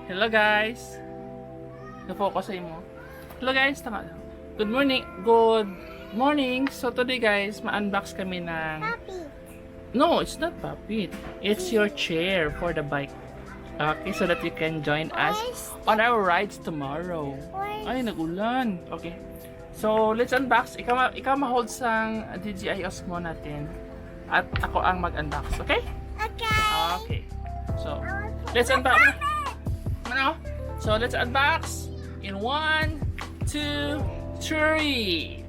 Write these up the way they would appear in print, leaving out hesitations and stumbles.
Hello guys. Na-focus sa mo. Hello guys, tama. Good morning. Good morning. So today guys, ma-unbox kami ng Puppy. No, it's not puppy. It's your chair for the bike. Okay, so that you can join us on our rides tomorrow. Ay, nagulan. Okay. So, let's unbox. Ikaw ma-hold sang DJI Osmo natin. At ako ang mag-unbox, okay? Okay. Okay. So, let's unbox. Ano? So, let's unbox in 1, 2, 3.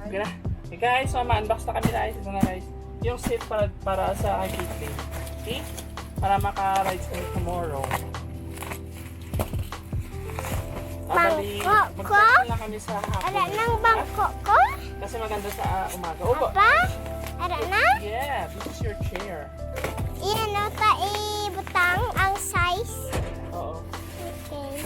Okay na. Okay guys, so ma-unbox na kami guys. Ito na guys. Yung seat para sa aking kid. Okay? Para maka-rides kami tomorrow. Bangko ko? Mag-test lang kami sa hapon. Ada nang bangko ko? Kasi maganda sa umaga. Upo. Apa? Ada na? Yeah, this is your chair. Iyan o ta ibutang ang size. Oo. Okay.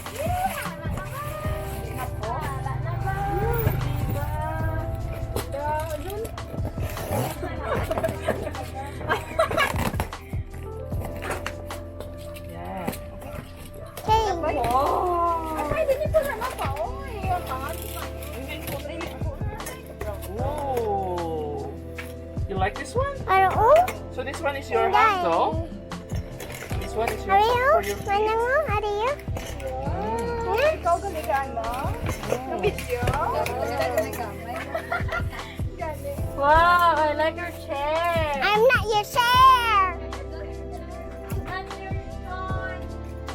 Yeah. Okay. Oh. You like this one? Ano o? So this one is your house though? This one is your Ariyo? for your Mana kids? mo? Ariyo? Ikaw galigaan mo? Yung video? Wow, I like your chair. I'm not your chair.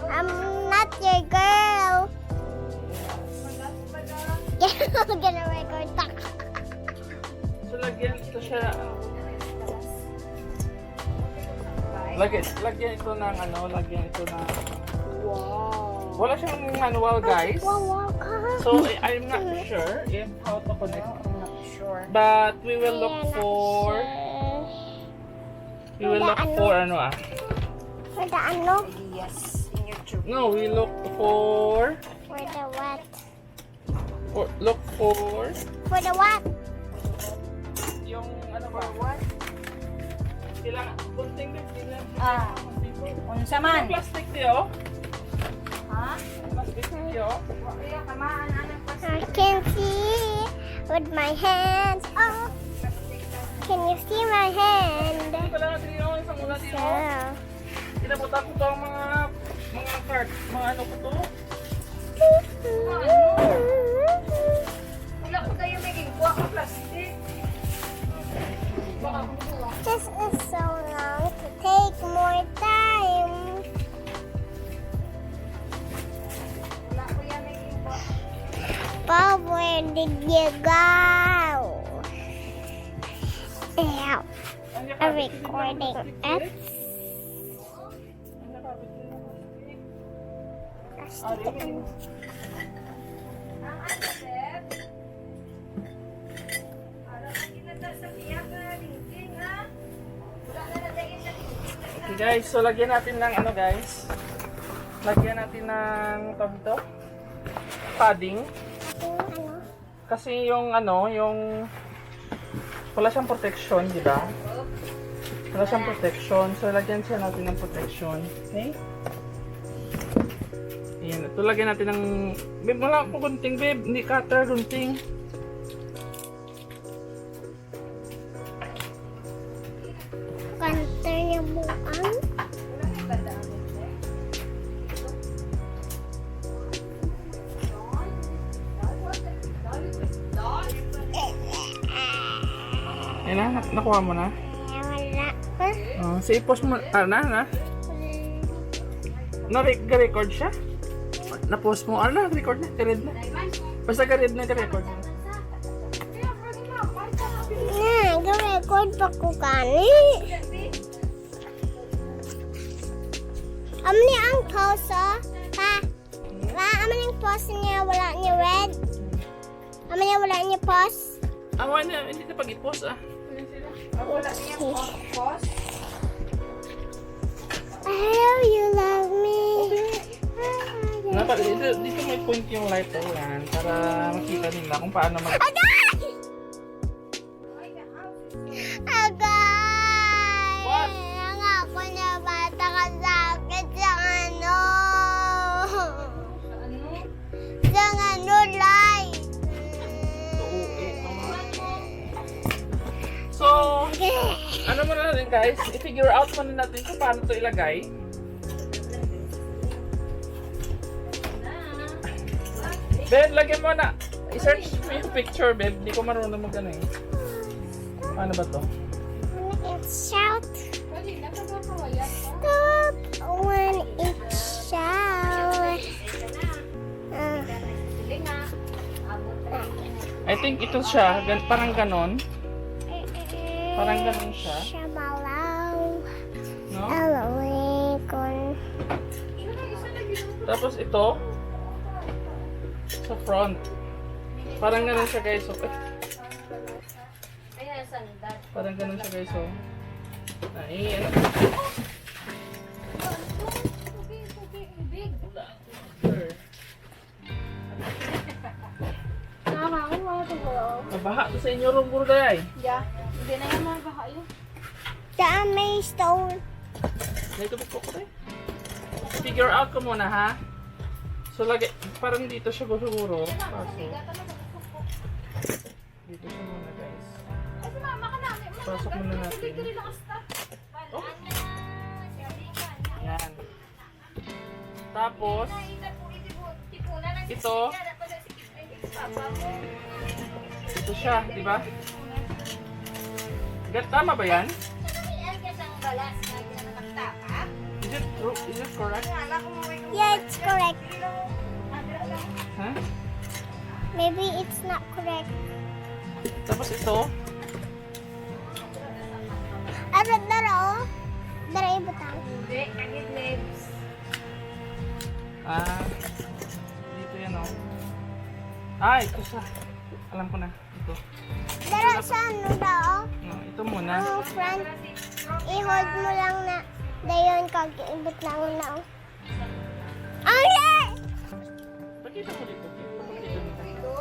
I'm not your girl. I'm gonna record that. So lagyan ito siya. Lagyan ito ng ano, lagyan ito ng Wow. wala siyang manual guys. Wow, So I'm not sure if how to connect. I'm not sure. But we will look for ano ah. For the ano? Yes, in YouTube. No, we look for For the what? look for For the what? yung ano ba? What? Kailangan kunting din lang. Ah, unsa man? Plastic diyo. Ha? Plastic diyo. Kaya kamaan anak pa I can see with my hands. Oh, can you see my hand? Kailangan din yung isang mula dito. Yeah. Inabutan ko to ang mga card, mga ano ko to. Wala ko tayo maging kuha ka plastic. This is so long to take more time. Wala ko yan maging kuha. Bob, where did you go? Ew. A recording at Ang accept. Para makinata sa tiyak na ringking ha. Wala na nadayin na ringking. Okay guys, so lagyan natin ng ano guys. Lagyan natin ng to padding. Kasi yung ano, yung wala siyang protection, di ba? Wala siyang protection. So lagyan siya natin ng protection. Okay? Ayan, ito lagyan natin ng babe, wala po gunting babe, hindi cutter, gunting. Kanter niya buang. Ayan na, nakuha mo na. Wala pa. Sige, post mo. Na. Na-record siya? Na-post mo? Na-record na? Ka-read na? Basta ka-read na, ka-record na. Na, ga-record pa ko kani. Amni ang pause, oh. Pa. Amni ang pause niya, wala niya red. Amni wala niya pause. Wala, hindi na pag-i-post Wala niya post. I know you love me. Dito may point yung light yan para makita nila kung paano mag... Agay! Agay! What? Ang ako na bata ka sakit sa ano. guys, i-figure out muna natin kung paano to ilagay. Beb, lagyan mo na. I-search mo yung picture, Beb. Hindi ko marunong mag-ano eh. Paano ba to? It's shout. Stop when it's shout. I think ito siya. Parang ganon. Parang ganon siya. Shabalaw. No? Alawikon. Tapos ito. Sa front. Parang ganon siya guys. Okay. Parang ganon siya guys. Oh. Ay, ano? Mabaha to sa inyo room puro dayay. Yeah, hindi na yung mga baha yun. Diyan may stone. Dito po ko eh. Figure out ko muna ha. So lagi, parang dito siya siguro. Paso. Dito siya muna guys. Kasi mama ka namin. Pasok muna natin. Oh. Ayan. Tapos, ito. Ito siya, di ba? Tama ba yan? Is it correct? Yeah, it's correct. Huh? Maybe it's not correct. Tapos ito. Daro. Daro ibutang. Hindi, kagit lips. Dito yan oh. Ito siya. Alam ko na. Ito. Daro sa ano daw? No, ito muna. Ang front. I-hold mo lang na. Dayon kag ibut lang na. Oh yeah! Pakita mo dito. Pakita mo dito.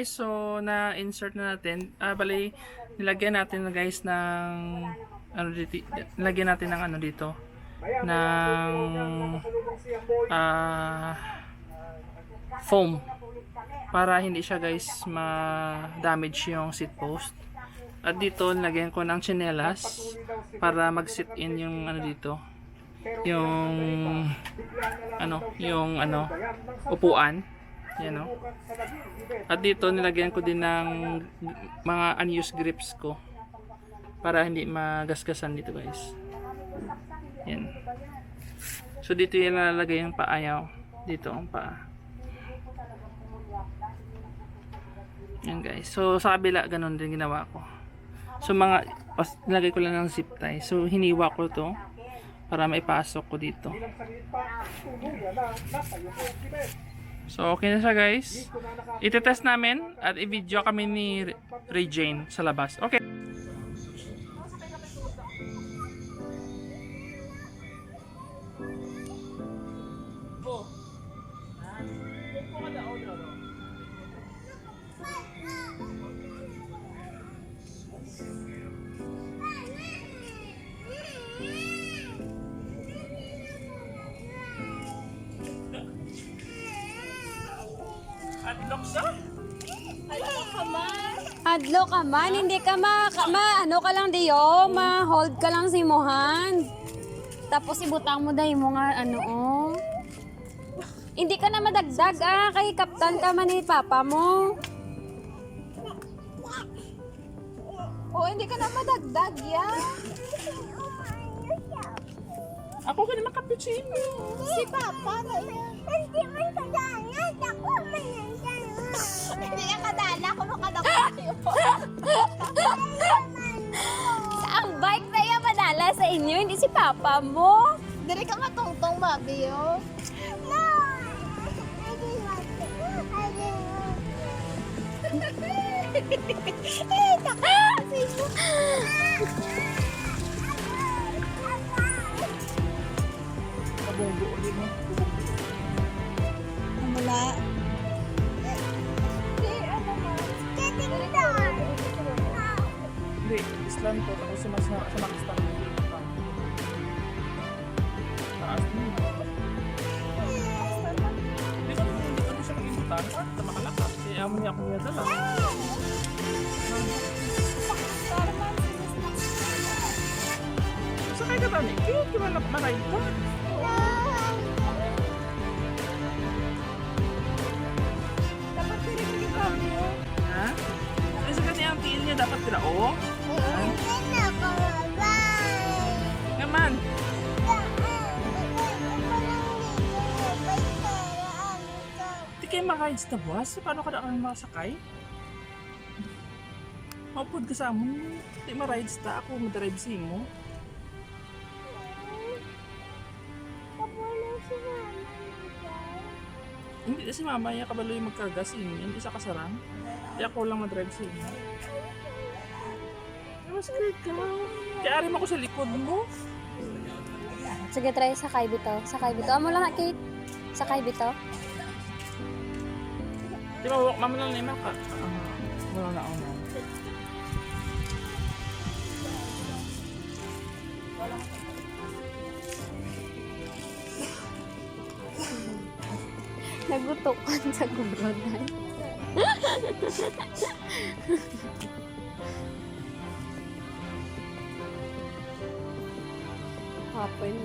guys, so na-insert na natin. Bali, nilagyan natin na guys ng ano dito, nilagyan natin ng ano dito ng foam para hindi siya guys ma-damage yung seat post. At dito nilagyan ko ng tsinelas para mag-sit in yung ano dito, yung upuan. Yan o. At dito nilagyan ko din ng mga unused grips ko para hindi magasgasan dito guys. Yan. So dito yung nalalagay yung paayaw. Dito ang paa. Yan guys. So sa kabila ganun din ginawa ko. So nilagay ko lang ng zip tie. So hiniwa ko to para maipasok ko dito. So okay na siya guys. Ite-test namin at i-video kami ni Regine sa labas. Okay. Adlo ka man, hindi ka ano ka lang diyo, ma-hold ka lang si Mohan. Tapos ibutang mo dahil mo nga ano oh. Hindi ka na madagdag kay kaptan ka man ni papa mo. Oh, hindi ka na madagdag ya. Ako ka naman cappuccino. Si Papa na yun. Hindi man kadala. Ako man yan. Hindi ka kadala, kumakadako kayo. Ang bike na yan madala sa inyo, hindi si papa mo. Dari ka matungtong, Mabi, oh. No! I didn't want to. I didn't want to. Kabunggo ulit mo. Wala. Hindi, island to. Tapos sumakistan mo dito. Taas mo. Hindi ko siya mag-imutan. Tama ka lang. Kaya mo niya akong yadala. Sakay ka tani. Cute, di ba maray ka? Dapat pinipigil kami, oh. Ha? Ay, sa kanya ang tiin niya dapat tira. Oo. Ngaman. Di kayo maka-rides na buwas? Paano ka na kami makasakay? Mapod ka sa amon. Di ma-rides na ako. Madrive si mo. Hindi na si mama. Yung kabalo yung magkarga si inyo. Isa kasarang. Kaya ako lang madrive si inyo. Mas scared ka. Kaya arim ako sa likod mo. Sige, try sakay bito. Sakay bito. Amo lang, Kate. Sakay bito. Di ba, walk mama lang na yung maka. Wala na ako na. Nagutukan sa gubrodan. Hapon.